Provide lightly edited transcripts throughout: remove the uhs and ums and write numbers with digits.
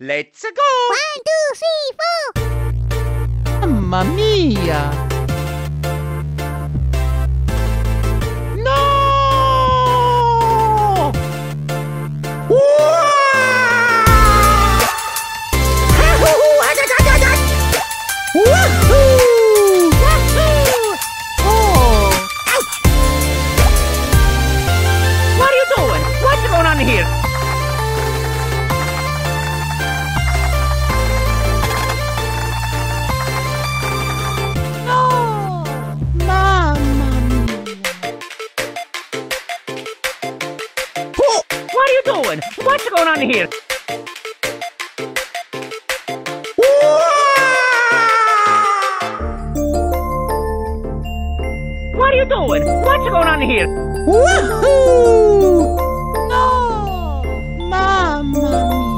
Let's go! 1, 2, 3, 4! Mamma mia! No! What are you doing? What's going on here? Mamma mia! What are you doing? What's going on here? What are you doing? What's going on here? Woohoo! No! Mamma mia!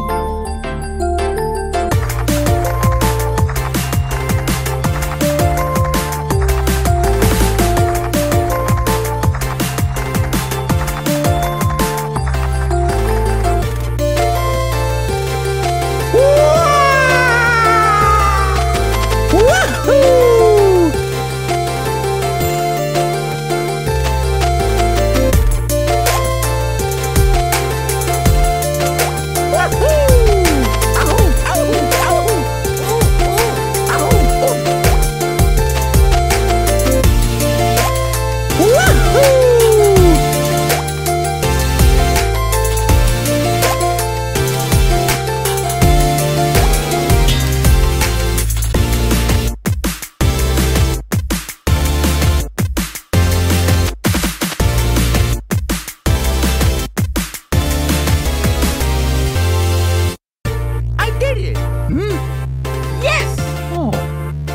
Yes! Oh.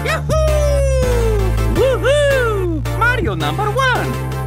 Yahoo! Woohoo! Mario number 1!